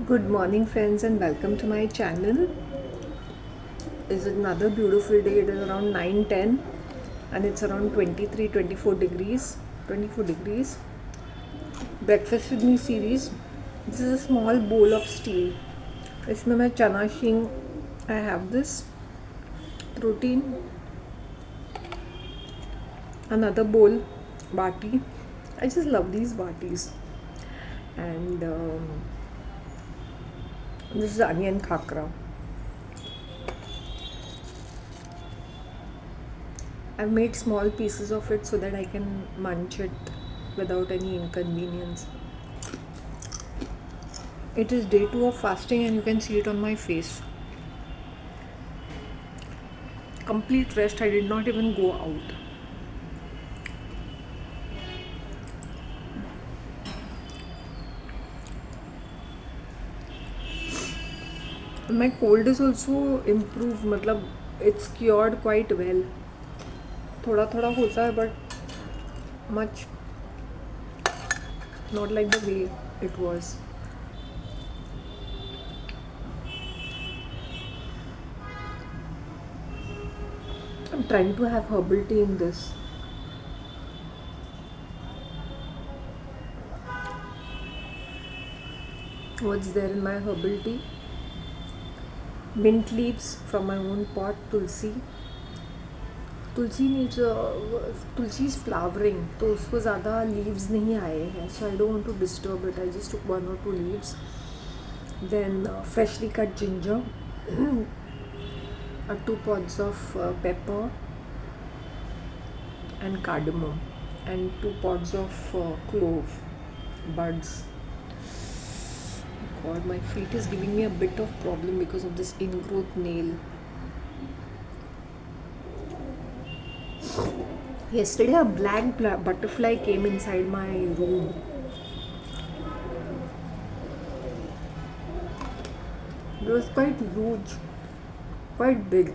Good morning, friends, and welcome to my channel. It's another beautiful day. It is around 9:10, and it's around 23 24 degrees. 24 degrees. Breakfast with me series. This is a small bowl of steel. इसमें मैं चना शींग. I have this protein. Another bowl, bati. I just love these batis. And this is onion khakra. I've made small pieces of it so that I can munch it without any inconvenience. It is day 2 of fasting and you can see it on my face. Complete rest, I did not even go out. My cold is also improved, मतलब it's cured quite well. थोड़ा थोड़ा होता है but much not like the way it was. I'm trying to have herbal tea in this. What's there in my herbal tea? Mint leaves from my own pot, tulsi. Tulsi needs Tulsi is flowering, तो उसको ज़्यादा leaves नहीं आए हैं, so I don't want to disturb it. I just took 1 or 2 leaves. Then freshly cut ginger, 2 pods of pepper and cardamom, and 2 pods of clove buds. God, my feet is giving me a bit of problem because of this ingrowth nail. Yesterday a black butterfly came inside my room. It was quite huge, quite big.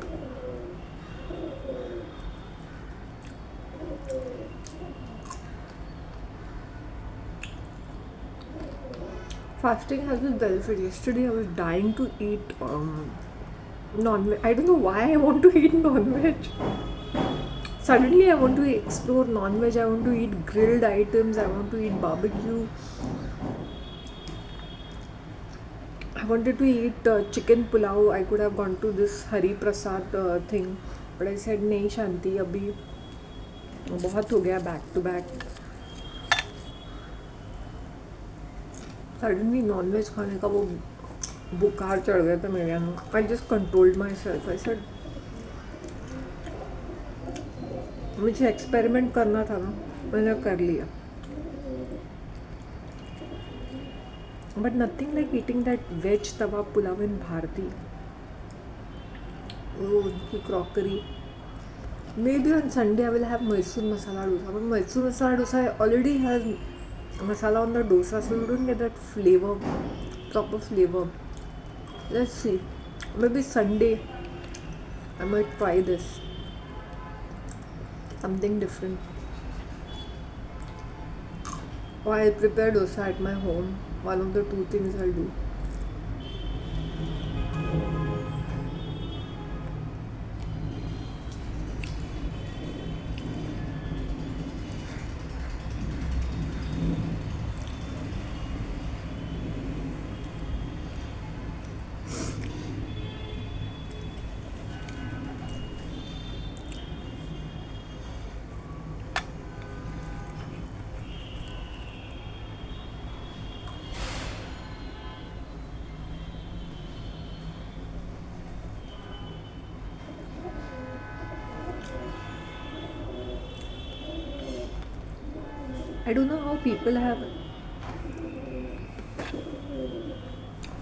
Fasting has this benefit. Yesterday I was dying to eat non-veg. I don't know why I want to eat non-veg. Suddenly I want to explore non-veg. I want to eat grilled items. I want to eat barbecue. I wanted to eat chicken pulao. I could have gone to this Hari Prasad thing, but I said नहीं शांति, अभी बहुत हो गया back to back. Suddenly non-veg खाने का वो बुखार चढ़ गया था मेरे अंदर. I just controlled myself. I said मुझे एक्सपेरिमेंट करना था ना, मैंने कर लिया. But nothing like eating that veg tawa pulao in Bharati. Oh, the crockery. Maybe on Sunday I will have Mysore masala dosa. But Mysore masala dosa already has masala on the dosa, so you don't get that flavor, proper flavor. Let's see. Maybe Sunday I might try this. Something different. Or I'll prepare dosa at my home. One of the 2 things I'll do. I don't know how people have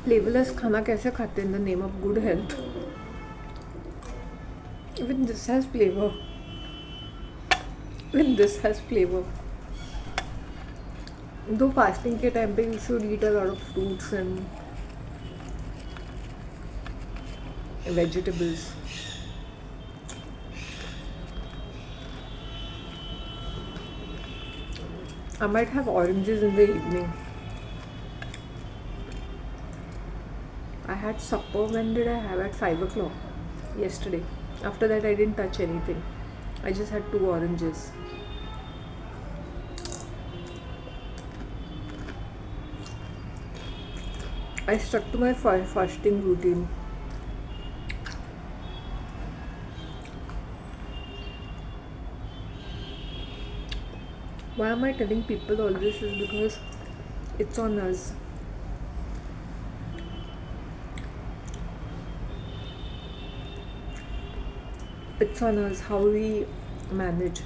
flavorless खाना कैसे खाते in the name of good health. Even this has flavor. Even this has flavor. Though fasting के time पे you should eat a lot of fruits and vegetables. I might have oranges in the evening. I had supper. When did I have? At 5 o'clock yesterday. After that, I didn't touch anything. I just had 2 oranges. I stuck to my fasting routine. Why am I telling people all this? Is because it's on us. It's on us how we manage.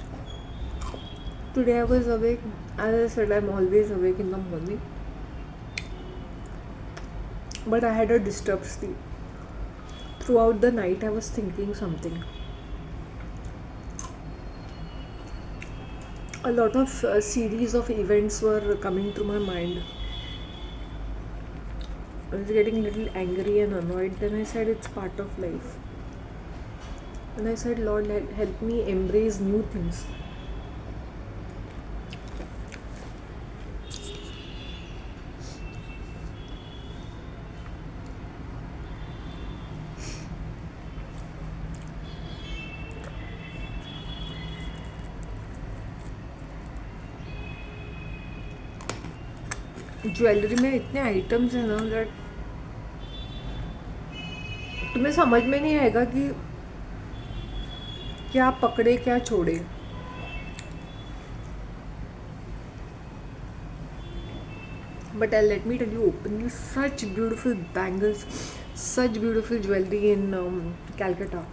Today I was awake. As I said, I'm always awake in the morning. But I had a disturbed sleep. Throughout the night, I was thinking something. A lot of series of events were coming through my mind. I was getting a little angry and annoyed. Then I said, it's part of life. And I said, Lord, help me embrace new things. Jewellery में इतने items हैं ना that तुम्हें समझ में नहीं आएगा कि क्या पकड़े क्या छोड़े. But let me tell you openly, such beautiful bangles, such beautiful jewelry in Calcutta.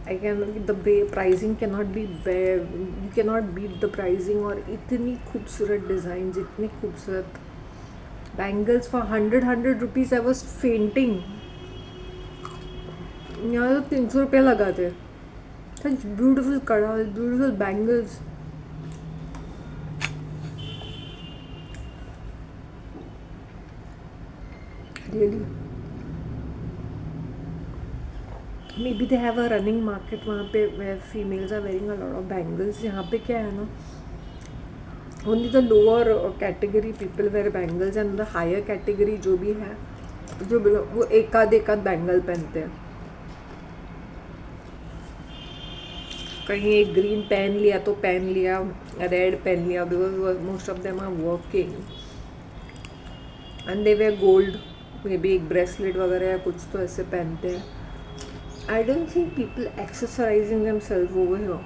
The pricing cannot be you cannot beat the pricing. और इतनी खूबसूरत डिज़ाइंस, इतनी खूबसूरत bangles for 100 rupees. I was fainting. यहाँ तो 300 रुपये लगाते. सच ब्यूटिफुल कड़ा, beautiful bangles. Really. Maybe they have a running market वहाँ पे where females are wearing a lot of bangles. यहाँ पे क्या है ना, only the lower category people wear bangles and the higher category जो भी है जो वो एक आध बैंगल पहनते हैं. कहीं एक ग्रीन पहन लिया तो पहन लिया, रेड पहन लिया, because most of them are working and they wear gold. May be एक ब्रेसलेट वगैरह या कुछ तो ऐसे पहनते हैं. I don't think people accessorizing themselves over here.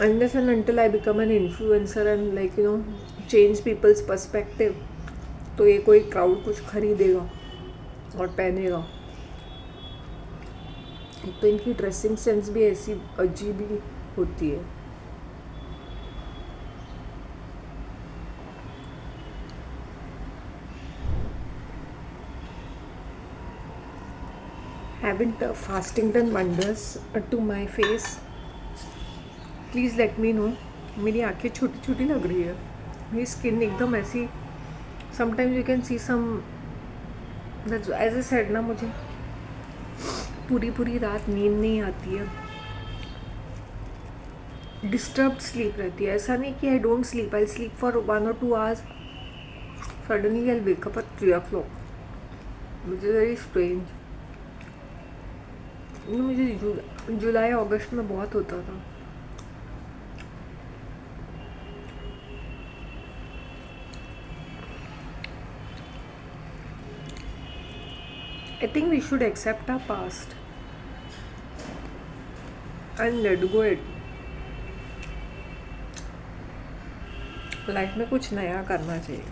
Unless and until I become an influencer and change people's perspective, तो ये कोई crowd कुछ खरीदेगा और पहनेगा. एक तो इनकी ड्रेसिंग सेंस भी ऐसी अजीब ही होती है. Haven't fasting done wonders to my face? Please let me know. मेरी आँखें छोटी छोटी लग रही है. मेरी स्किन एकदम ऐसी. Sometimes you can see some. That's as I said ना, मुझे पूरी रात नींद नहीं आती है. Disturbed sleep रहती है. ऐसा नहीं कि I don't sleep. I'll sleep for 1 or 2 hours. Suddenly I'll wake up at 3 o'clock. Which is very strange. मुझे जुलाई अगस्त में बहुत होता था. I think we should accept our past and let go it. Life में कुछ नया करना चाहिए.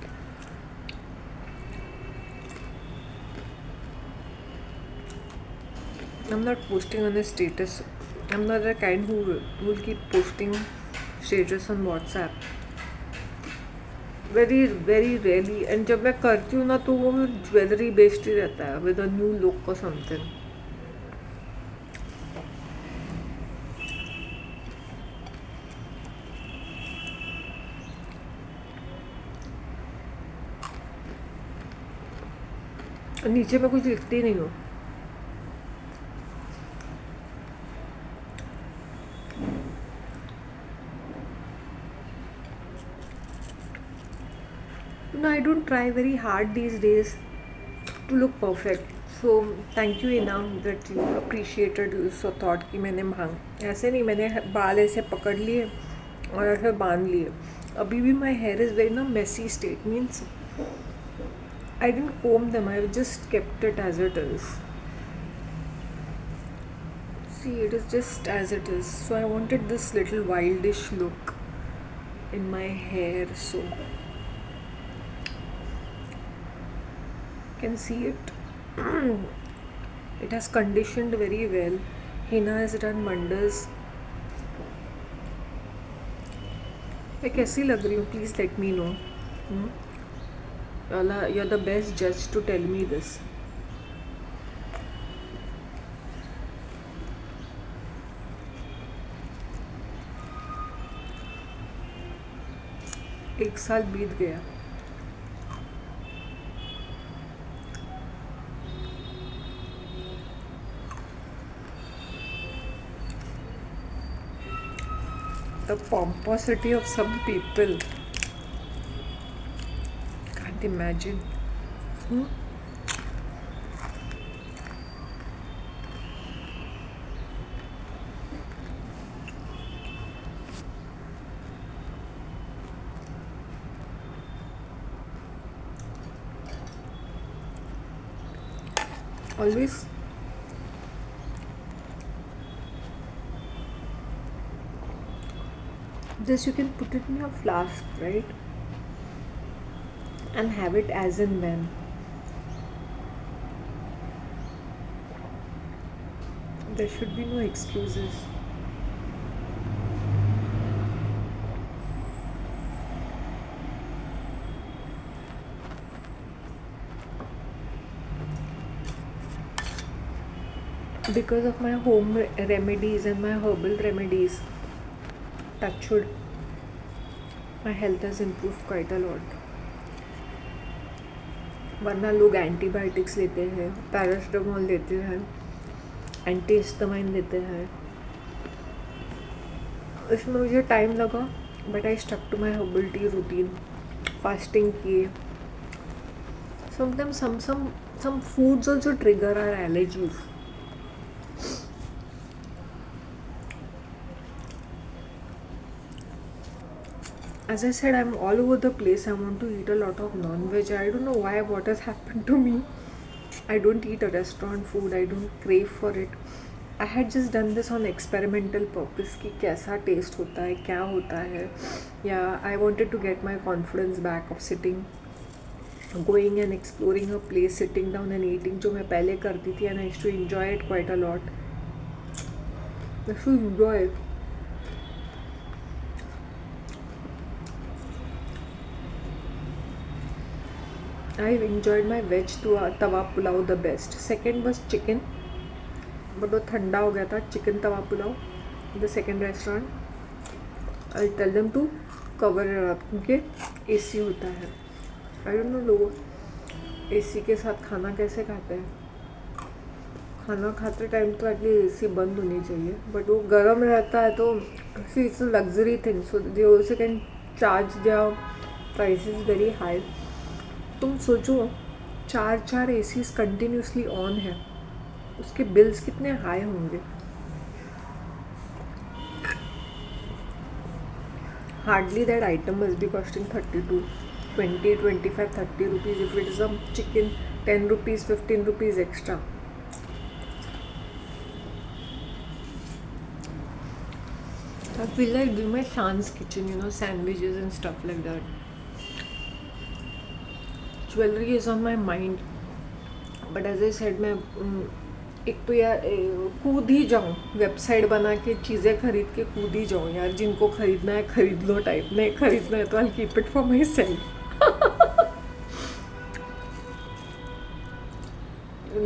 I'm not posting on a status. I'm not the kind who will keep posting status on WhatsApp. Very very rarely. And जब मैं करती हूँ ना तो वो ज्वेलरी बेस्ड ही रहता है with a new look or something. नीचे मैं कुछ लिखती नहीं हूँ. No, I don't try very hard these days to look perfect. So thank you enough that you appreciated, so thought कि मैंने भांग ऐसे नहीं, मैंने बाल ऐसे पकड़ लिए और ऐसे बांध लिए. अभी भी my hair is very ना messy state, means I didn't comb them, I just kept it as it is. See, it is just as it is. So I wanted this little wildish look in my hair, so can see it. It has conditioned very well. Henna has done wonders. मैं कैसी लग रही हूँ? Please let me know. You're the best judge to tell me this. एक साल बीत गया. The pomposity of some people, can't imagine. Always this, you can put it in a flask, right, and have it as and when. There should be no excuses. Because of my home remedies and my herbal remedies, touch wood, my health has improved quite a lot. वरना लोग antibiotics लेते हैं, paracetamol लेते हैं, antihistamine लेते हैं. इसमें मुझे टाइम लगा, but I stuck to my herbal tea routine. Fasting किए. Sometimes some foods also trigger our allergies. As I said, I'm all over the place. I want to eat a lot of non-veg. I don't know why, what has happened to me. I don't eat a restaurant food. I don't crave for it. I had just done this on experimental purpose कि कैसा test होता है, क्या होता है. Yeah, I wanted to get my confidence back of going and exploring a place, sitting down and eating, जो मैं पहले करती थी, and I used to enjoy it quite a lot. I used to enjoy it. I enjoyed my veg Tawa pulao the best. Second was chicken, but वो ठंडा हो गया था. Chicken Tawa pulao, the second restaurant. I'll tell them to cover it up क्योंकि AC होता है. I don't know लोग AC के साथ खाना कैसे खाते हैं. खाना खाते टाइम तो एटलीस्ट AC बंद होनी चाहिए, बट वो गर्म रहता है तो it's a luxury thing, so they also can charge their prices very high. तुम सोचो 4 एसीज कंटिन्यूसली ऑन है, उसके बिल्स कितने हाई होंगे. Hardly that item must be costing 32, 20, 25, 30 rupees. If it is a chicken 10 rupees, 15 rupees extra. I feel like doing my Shan's kitchen, sandwiches and stuff like that. Jewelry is on my mind, but as I said, मैं एक तो यार कूद ही जाऊँ, website बना के चीज़ें खरीद के कूद ही जाऊँ यार. जिनको खरीदना है खरीद लो टाइप, नहीं खरीदना है तो I'll keep it for myself.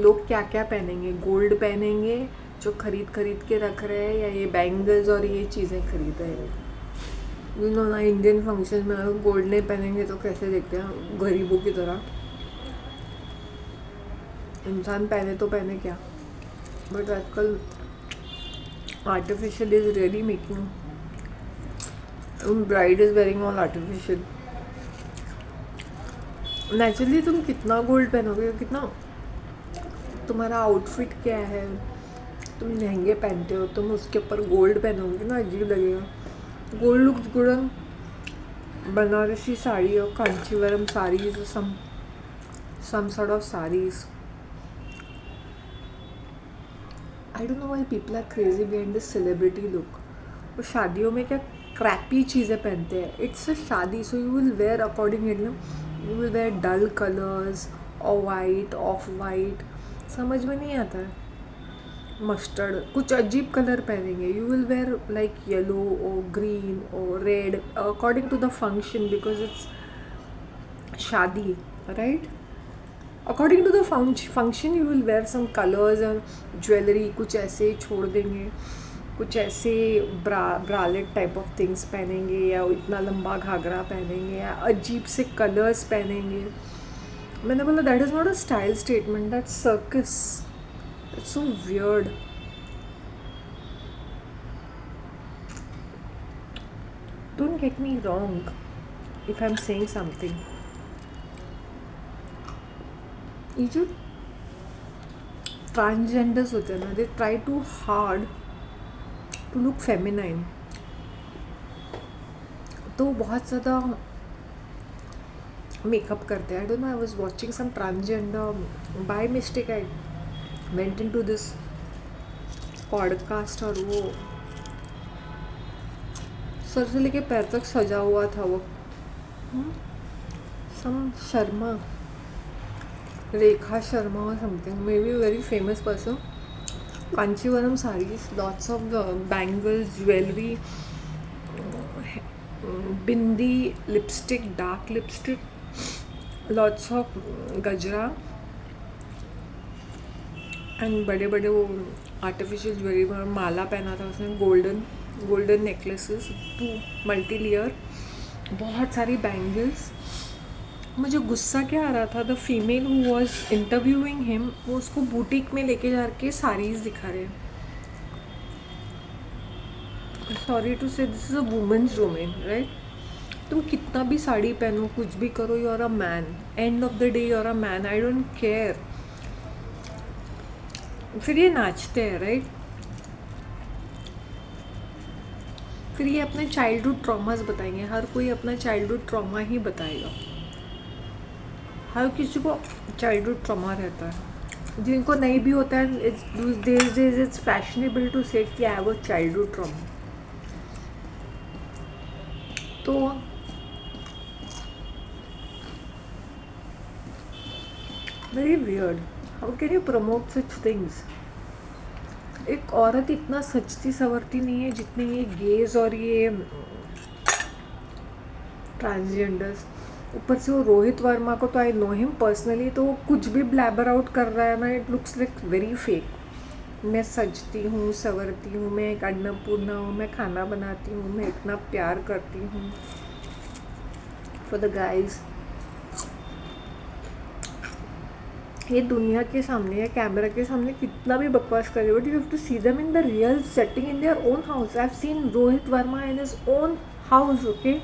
लोग क्या क्या पहनेंगे, गोल्ड पहनेंगे जो खरीद के रख रहे हैं, या ये बैंगल्स और ये चीज़ें खरीद रहे हैं. ना इंडियन फंक्शन में अगर गोल्ड नहीं पहनेंगे तो कैसे देखते हैं, गरीबों की तरह. इंसान पहने तो पहने क्या, बट आजकल artificial is really making. Bride is wearing all artificial. Naturally तुम कितना गोल्ड पहनोगे, कितना तुम्हारा आउटफिट क्या है, तुम लहंगे पहनते हो, तुम उसके ऊपर गोल्ड पहनोगे ना अजीब लगेगा। Gold looks good on Banarasi sari और Kanjeevaram saris, some sort of sarees. I don't know why people are crazy behind this celebrity look. वो शादियों में क्या क्रैपी चीज़ें पहनते हैं। इट्स अ शादी, so you will wear according it, you will wear dull colours और वाइट, ऑफ वाइट, समझ में नहीं आता है। मस्टर्ड, कुछ अजीब कलर पहनेंगे, you will wear like yellow और ग्रीन और red according to the function, because it's shaadi, right. According to the function you will wear some colours and jewellery, कुछ ऐसे छोड़ देंगे, कुछ ऐसे ब्रालेट टाइप ऑफ थिंग्स पहनेंगे, या इतना लंबा घाघरा पहनेंगे, या अजीब से कलर्स पहनेंगे। मैंने बोला that is not a style statement, that's circus, it's so weird. Don't get me wrong if I am saying something. ये जो ट्रांसजेंडर्स होते हैं ना, they try too hard to look feminine, तो बहुत ज़्यादा मेकअप करते हैं। I don't know, I was watching some transgender, by mistake I went into this podcast, और वो सर से लेके पैर तक सजा हुआ था वो, सम Sharma, Rekha Sharma or something, maybe a very famous person. Kanchivaram sarees, lots of bangles, jewelry, bindi, lipstick, dark lipstick, lots of gajra and बड़े बड़े वो आर्टिफिशियल ज्वेलरी, माला पहना था उसने, गोल्डन नेकलेसेस, 2 मल्टी लेयर, बहुत सारी बैंगल्स। मुझे गुस्सा क्या आ रहा था, the female who was interviewing him, वो उसको बुटीक में लेके जा के साड़ीज दिखा रहे हैं। Sorry to say, this is a women's domain, right. तुम कितना भी साड़ी पहनो, कुछ भी करो, you are a man, end of the day you are a man, I don't care. फिर ये नाचते हैं, राइट। फिर ये अपने चाइल्डहुड ट्रॉमास बताएंगे, हर कोई अपना चाइल्डहुड ट्रॉमा ही बताएगा। हर किसी को चाइल्डहुड ट्रॉमा रहता है, जिनको नहीं भी होता है, इट्स फैशनेबल टू से कि I have a childhood trauma. तो very weird, how can you promote such things. एक औरत इतना सचती सवरती नहीं है जितने ये गेज और ये ट्रांसजेंडर्स। ऊपर से वो रोहित वर्मा को तो आई नो हिम पर्सनली, तो वो कुछ भी ब्लैबर आउट कर रहा है ना, it looks like very fake. मैं सजती हूँ, संवरती हूँ, मैं एक अन्नपूर्णा हूँ, मैं खाना बनाती हूँ, मैं इतना प्यार करती हूँ फॉर द गाइज। ये दुनिया के सामने या कैमरा के सामने कितना भी बकवास करे, but you have to see them in the real setting in their own house. I have seen Rohit Verma in his own house, okay,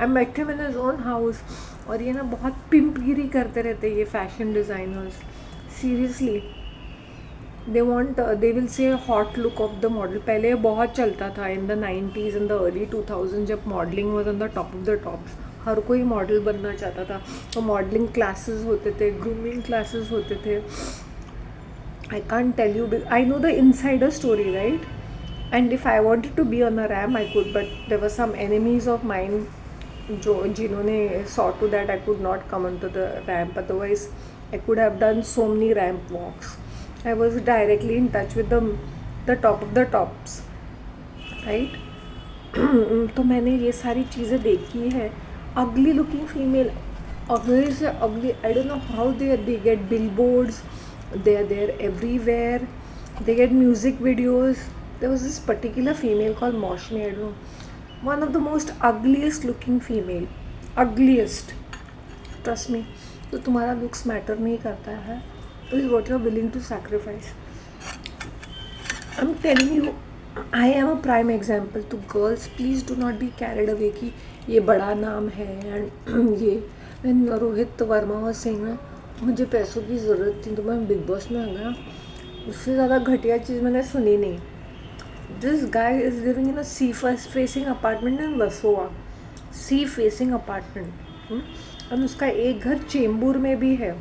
I met him in his own house. और ये ना बहुत पिंपगिरी करते रहते हैं ये fashion designers, seriously. They will say hot look of the model. पहले बहुत चलता था in the 90s, in the early 2000, जब modelling was on the top of the tops. हर कोई मॉडल बनना चाहता था, तो मॉडलिंग क्लासेस होते थे, ग्रूमिंग क्लासेस होते थे। I can't tell you, I know the insider story, right. And if I wanted to be on a ramp I could, but there were some enemies of mind जिन्होंने saw to that I could not come on to the ramp, otherwise I could have done so many ramp walks. I was directly in touch with the top of the tops, right. तो मैंने ये सारी चीज़ें देखी है। अगली looking female, अगली से अगली, आई don't know how they get billboards, they are there everywhere, they get music videos. There was this particular female called Moshmi, I don't know, one of the most ugliest looking female, ugliest, trust me. तो तुम्हारा looks matter नहीं करता है, is what you are willing to sacrifice. I'm telling you, I am a prime example. तो girls please do not be carried away कि ये बड़ा नाम है, and ये when Rohit Verma was saying ना, मुझे पैसों की ज़रूरत थी तो मैं बिग बॉस में आ गया। उससे ज़्यादा घटिया चीज़ मैंने सुनी नहीं। This guy is living in a sea facing apartment in Versova, sea facing apartment, और उसका एक घर चेंबूर में भी है।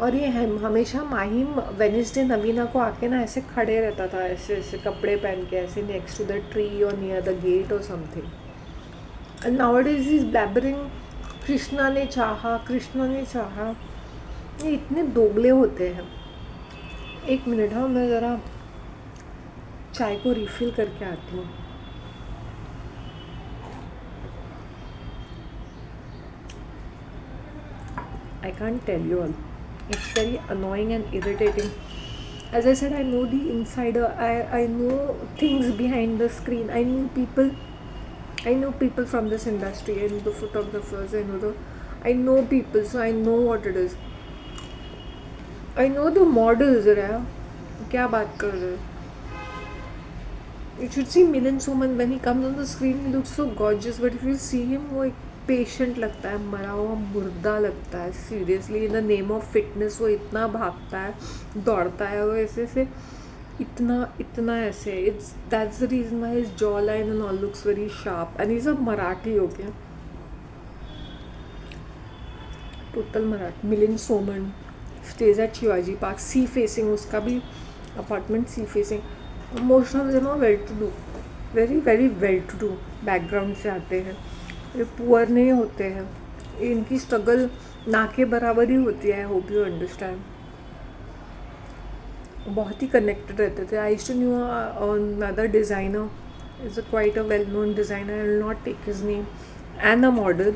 और ये हमेशा माहिम वेनेसडे नवीना को आके ना ऐसे खड़े रहता था, ऐसे ऐसे कपड़े पहन के, ऐसे नेक्स्ट टू द ट्री और नियर द गेट और something. And nowadays is blabbering, Krishna ने चाहा, कृष्णा ने चाहा। ये इतने दोगले होते हैं। एक मिनट, हाँ मैं ज़रा चाय को रिफ़िल करके आती हूँ। I can't tell you all. It's very annoying and irritating. As I said, I know the insider. I know things behind the screen. I know people from this industry. I know the photographers. I know people, so I know what it is. I know the models. रहा क्या बात कर रहे हो? You should see Milind Soman when he comes on the screen. He looks so gorgeous, but if you see him, वो एक patient लगता है, मरा हुआ मुर्दा लगता है. Seriously, in the name of fitness वो इतना भागता है, दौड़ता है, वो ऐसे से इतना ऐसे. It's that's the reason why his jaw line and all looks very sharp. And he is a Marathi हो गया, total Marathi. Milind Soman stays at Shivaji Park, sea facing, उसका भी apartment sea facing. Most of them are well to do, very very well to do background से आते हैं. ये poor नहीं होते हैं. इनकी स्ट्रगल ना के बराबर ही होती है. I hope you understand. बहुत ही कनेक्टेड रहते थे. I used to know another designer, is a quite a well known designer. I will not take his name. And a model.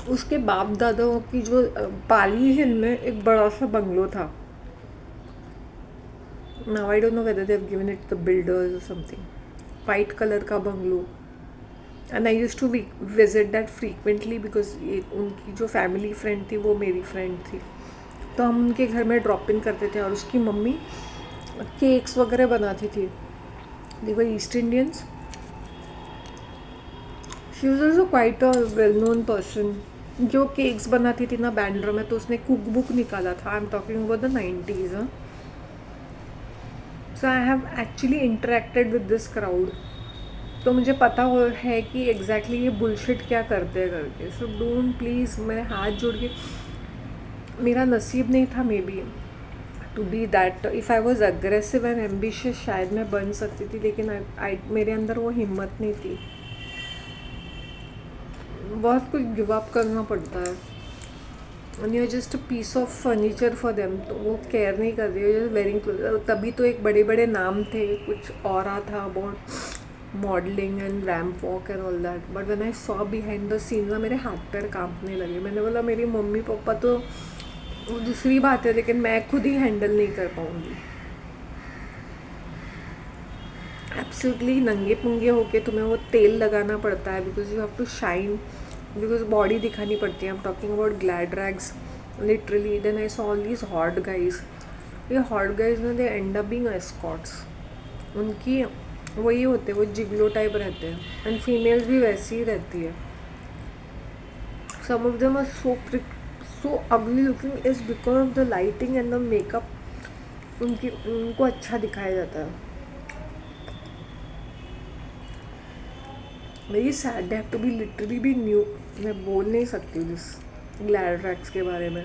उसके बाप दादाओं की जो पाली हिल में एक बड़ा सा बंगलो था. Now I don't know whether they've given it to the builders or something. White color का bungalow. And I used to visit that frequently because उनकी जो फैमिली फ्रेंड थी वो मेरी फ्रेंड थी, तो हम उनके घर में ड्रॉप इन करते थे. और उसकी मम्मी केक्स वगैरह बनाती थी. They were East Indians. She was also quite a well-known person. जो केक्स बनाती थी ना बैंड्रा में, तो उसने कुक बुक निकाला था. आई am talking about the 90s. So I have actually interacted with this crowd. तो मुझे पता है कि एग्जैक्टली ये बुलशिट क्या करते हैं करके. सो डोंट प्लीज़, मेरे हाथ जोड़ के, मेरा नसीब नहीं था may be to be that. If I was aggressive and ambitious शायद मैं बन सकती थी, लेकिन मेरे अंदर वो हिम्मत नहीं थी. बहुत कुछ गिव अप करना पड़ता है. And you are just a piece of furniture for them. तो वो केयर नहीं कर रही है, वेरिंग. तभी तो एक बड़े बड़े नाम थे, कुछ और था about modelling and ramp walk and all that. But when I saw behind the scenes ना, मेरे हाथ पैर कांपने लगे. मैंने बोला मेरी मम्मी पापा तो वो दूसरी बात है, लेकिन मैं खुद ही हैंडल नहीं कर पाऊँगी. एब्सोल्युटली नंगे पुंगे होके तुम्हें वो तेल लगाना पड़ता है, because you have to shine, because body दिखानी पड़ती है. I am talking about glad rags literally. Then I saw all these hot guys. ये हॉट गाइज में they end up being escorts. उनकी वही होते हैं, वो जिगलो टाइप रहते हैं. एंड फीमेल्स भी वैसी ही रहती है. Some of them are so ugly looking is because of the lighting and the makeup. उनको अच्छा दिखाया जाता है. Very sad. They have to be literally be new. मैं बोल नहीं सकती हूँ दिस ग्लैड रैक्स के बारे में,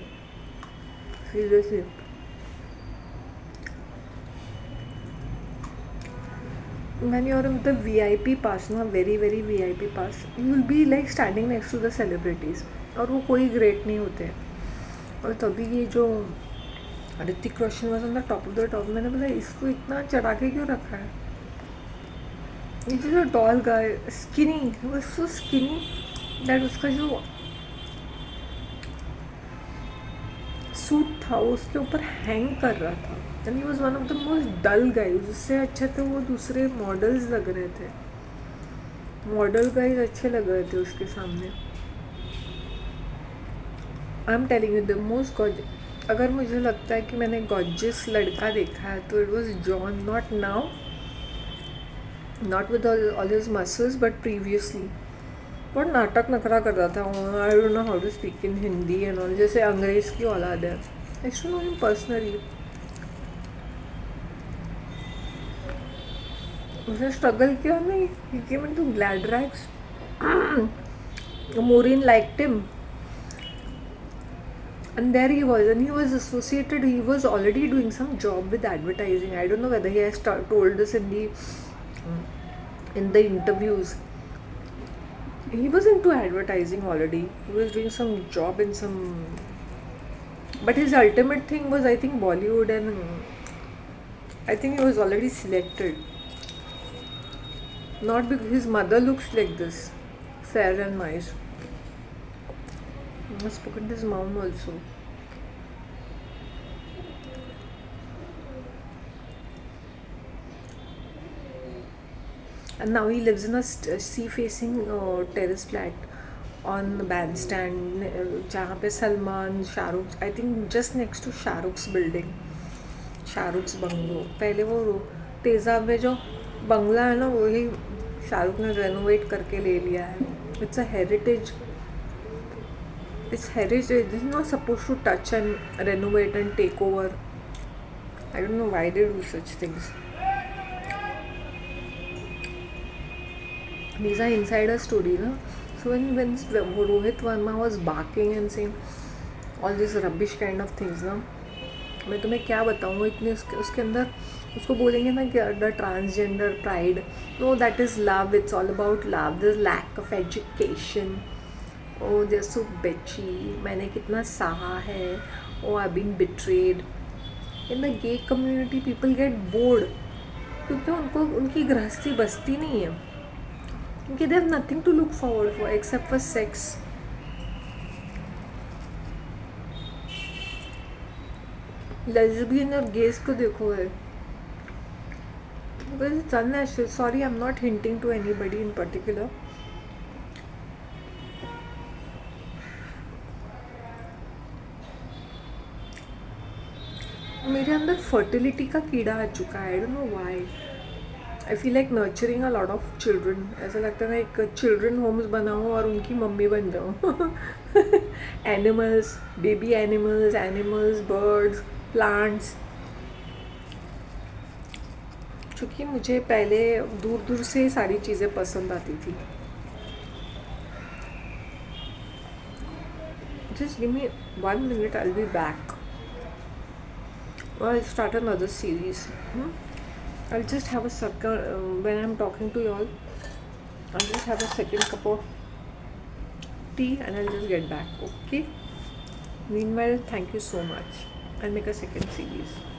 seriously. When you're with the VIP pass ना, very very VIP pass, you will be like standing next to the celebrities. और वो कोई ग्रेट नहीं होते हैं. और तभी ये जो Hrithik Roshan was on the top of the top, मैंने बोला इसको इतना चढ़ा के क्यों रखा है. This is a tall guy, skinny. He was so skinny that उसका जो सूट था वो उसके ऊपर हैंग कर रहा था. And he was one of the most dull guys. उससे अच्छे तो वो दूसरे मॉडल्स लग रहे थे. मॉडल गाइज अच्छे लग रहे थे उसके सामने. I am telling you the most gorgeous. अगर मुझे लगता है कि मैंने गॉर्जियस लड़का देखा है तो it was John. Not now, not with all his muscles, but previously. पर नाटक नखरा कर रहा था, I don't know how to speak in Hindi and all, जैसे अंग्रेज की औलाद है। I should know him personally. उसने स्ट्रगल किया नहीं, he came into glad rags. Maureen liked him, and there he was, and he was associated, he was already doing some job with advertising. I don't know whether he has told this in the interviews. He was into advertising already, he was doing some job in some, but his ultimate thing was, I think, Bollywood, and I think he was already selected. Not because his mother looks like this, fair and nice. I've spoken to his mom also. And now he lives in a sea-facing terrace flat on the bandstand, जहाँ पे Salman, Shahrukh, I think just next to Shahrukh's building, Shahrukh's bungalow. पहले वो तेज़ाब में जो बंगला है ना, वही शाहरुख ने रेनोवेट करके ले लिया है। It's a heritage. It's heritage. This is not supposed to touch and renovate and take over. I don't know why they do such things. These are insider stories, na? So when Rohit Verma was barking and saying all these rubbish kind of things, ना, मैं तुम्हें क्या बताऊँ, वो इतने उसके अंदर उसको बोलेंगे ना कि the transgender pride, no that is love, it's all about love, the lack of education, oh they so बेची, मैंने कितना सहा है, oh I been betrayed. In the gay community people get bored, क्योंकि उनको उनकी गृहस्थी बसती नहीं है, क्योंकि they have nothing to look forward for except for sex. Lesbian और गेस को देखो है, because it's unnatural. Sorry, I'm not hinting to anybody in particular. मेरे अंदर फर्टिलिटी का कीड़ा आ चुका है, आई don't know why. I feel like nurturing a lot of children. ऐसा लगता है ना एक चिल्ड्रन होम्स बनाऊँ और उनकी मम्मी बन जाऊँ। Animals, baby animals, birds, plants. क्योंकि मुझे पहले दूर दूर से सारी चीज़ें पसंद आती थी। Just give me 1 minute, I'll be back. I'll start another series. I'll just have a second, when I'm talking to y'all, I'll just have a second cup of tea and I'll just get back, okay? Meanwhile, thank you so much. I'll make a second series.